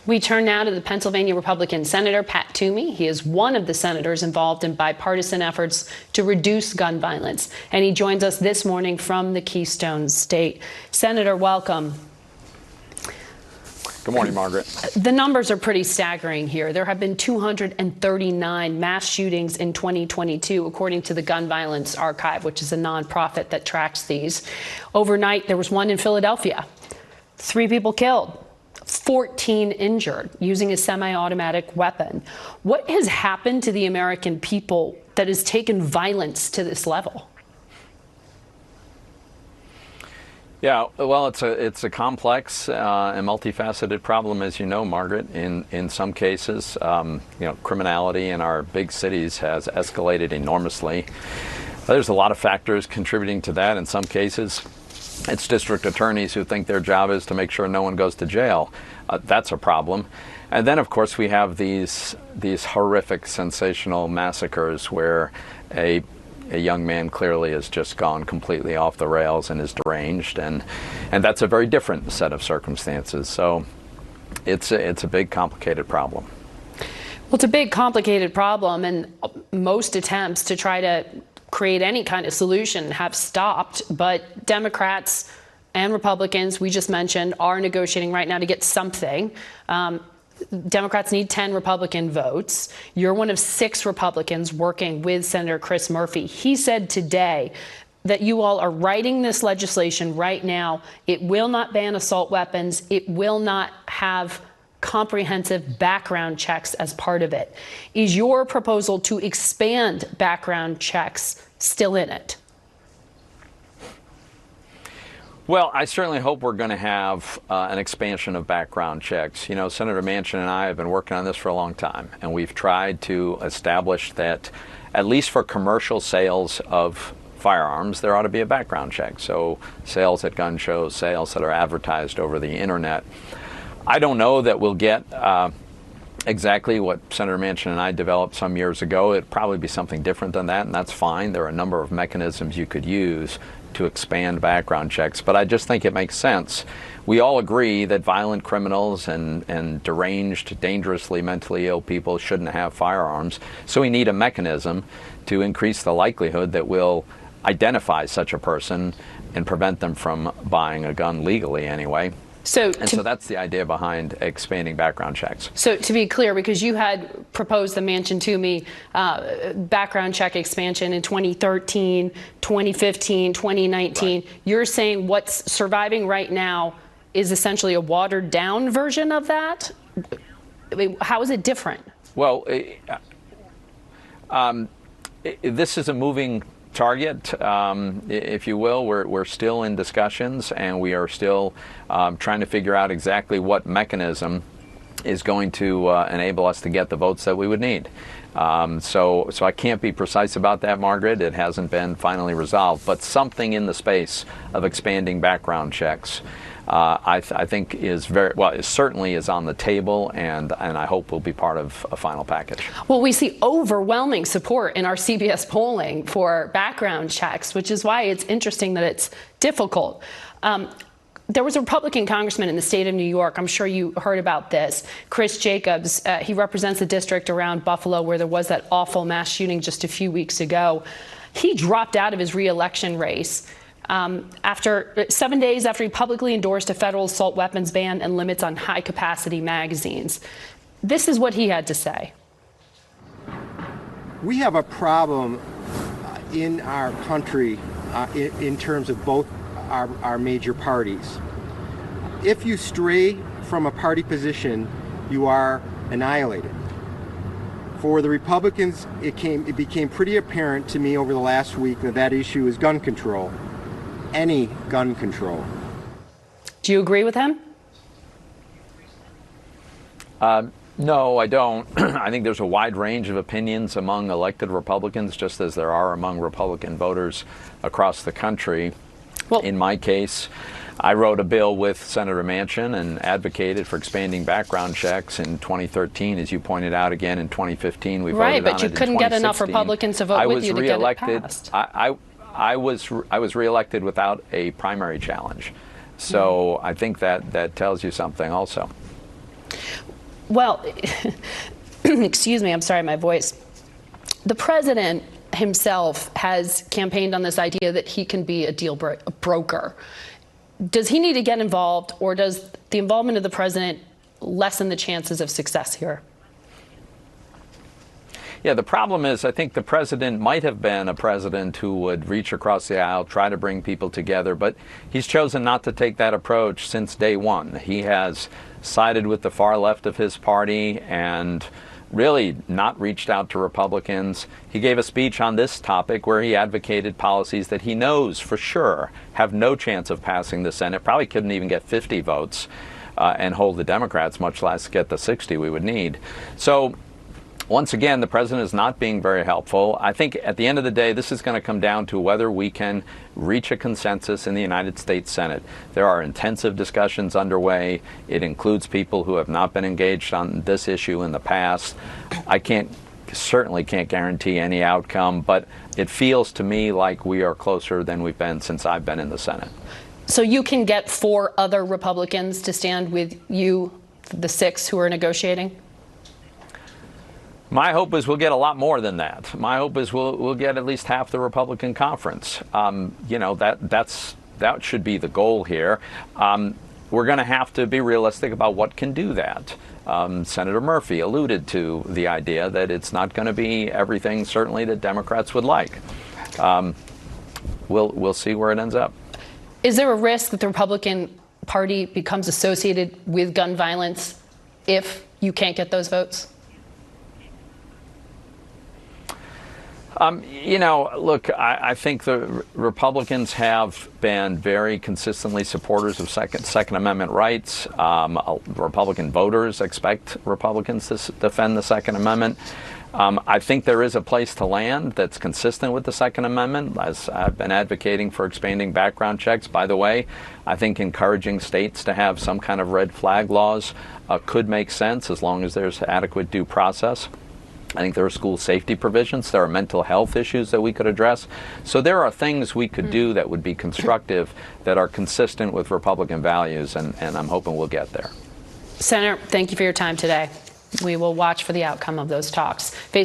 We turn now to the Pennsylvania Republican Senator Pat Toomey. He is one of the senators involved in bipartisan efforts to reduce gun violence, and he joins us this morning from the Keystone State. Senator, welcome. Good morning, Margaret. The numbers are pretty staggering here. There have been 239 mass shootings in 2022, according to the Gun Violence Archive, which is a nonprofit that tracks these. Overnight, there was one in Philadelphia. 3 people killed, 14 injured, using a semi-automatic weapon. What has happened to the American people that has taken violence to this level? Yeah, well, it's a complex and multifaceted problem, as you know, Margaret. In some cases, criminality in our big cities has escalated enormously. There's a lot of factors contributing to that. In some cases, it's district attorneys who think their job is to make sure no one goes to jail. That's a problem. And then, of course, we have these horrific, sensational massacres where a young man clearly has just gone completely off the rails and is deranged, and that's a very different set of circumstances. So it's a big, complicated problem. Well, it's a big, complicated problem, and most attempts to try to create any kind of solution have stopped. But Democrats and Republicans, we just mentioned, are negotiating right now to get something. Democrats need 10 Republican votes. You're one of 6 Republicans working with Senator Chris Murphy. He said today that you all are writing this legislation right now. It will not ban assault weapons. It will not have comprehensive background checks as part of it. Is your proposal to expand background checks still in it? Well, I certainly hope we're going to have an expansion of background checks. You know, Senator Manchin and I have been working on this for a long time, and we've tried to establish that, at least for commercial sales of firearms, there ought to be a background check. So sales at gun shows, sales that are advertised over the internet. I don't know that we'll get exactly what Senator Manchin and I developed some years ago. It'd probably be something different than that, and that's fine. There are a number of mechanisms you could use to expand background checks, but I just think it makes sense. We all agree that violent criminals and deranged, dangerously mentally ill people shouldn't have firearms, so we need a mechanism to increase the likelihood that we'll identify such a person and prevent them from buying a gun legally anyway. So that's the idea behind expanding background checks. So to be clear, because you had proposed the Manchin-Toomey background check expansion in 2013, 2015, 2019, right. You're saying what's surviving right now is essentially a watered down version of that? I mean, how is it different? Well, this is a moving target, if you will. We're still in discussions, and we are still trying to figure out exactly what mechanism is going to enable us to get the votes that we would need. So I can't be precise about that, Margaret. It hasn't been finally resolved, but something in the space of expanding background checks, I think is it certainly is on the table, and I hope will be part of a final package. Well, we see overwhelming support in our CBS polling for background checks, which is why it's interesting that it's difficult. There was a Republican congressman in the state of New York. I'm sure you heard about this. Chris Jacobs, he represents the district around Buffalo where there was that awful mass shooting just a few weeks ago. He dropped out of his re-election race after 7 days after he publicly endorsed a federal assault weapons ban and limits on high-capacity magazines. This is what he had to say. We have a problem in our country in terms of both our major parties. If you stray from a party position, you are annihilated. For the Republicans, it became pretty apparent to me over the last week that issue is gun control. Any gun control. Do you agree with him? No, I don't. I think there's a wide range of opinions among elected Republicans, just as there are among Republican voters across the country. Well, in my case, I wrote a bill with Senator Manchin and advocated for expanding background checks in 2013. As you pointed out, again in 2015, we voted on it. Right, but you couldn't get enough Republicans to vote with you to get it passed. I was reelected without a primary challenge. So I think that tells you something also. Well, excuse me, I'm sorry, my voice. The president himself has campaigned on this idea that he can be a deal broker. Does he need to get involved, or does the involvement of the president lessen the chances of success here? Yeah, the problem is I think the president might have been a president who would reach across the aisle, try to bring people together, but he's chosen not to take that approach since day one. He has sided with the far left of his party and really not reached out to Republicans. He gave a speech on this topic where he advocated policies that he knows for sure have no chance of passing the Senate, probably couldn't even get 50 votes and hold the Democrats, much less get the 60 we would need. So once again, the president is not being very helpful. I think at the end of the day, this is going to come down to whether we can reach a consensus in the United States Senate. There are intensive discussions underway. It includes people who have not been engaged on this issue in the past. I certainly can't guarantee any outcome, but it feels to me like we are closer than we've been since I've been in the Senate. So you can get 4 other Republicans to stand with you, the 6 who are negotiating? My hope is we'll get a lot more than that. My hope is we'll get at least half the Republican conference. That should be the goal here. We're going to have to be realistic about what can do that. Senator Murphy alluded to the idea that it's not going to be everything, certainly, that Democrats would like. We'll see where it ends up. Is there a risk that the Republican Party becomes associated with gun violence if you can't get those votes? Look, I think the Republicans have been very consistently supporters of Second Amendment rights. Republican voters expect Republicans to defend the Second Amendment. I think there is a place to land that's consistent with the Second Amendment, as I've been advocating for expanding background checks. By the way, I think encouraging states to have some kind of red flag laws could make sense as long as there's adequate due process. I think there are school safety provisions. There are mental health issues that we could address. So there are things we could do that would be constructive, that are consistent with Republican values, and I'm hoping we'll get there. Senator, thank you for your time today. We will watch for the outcome of those talks.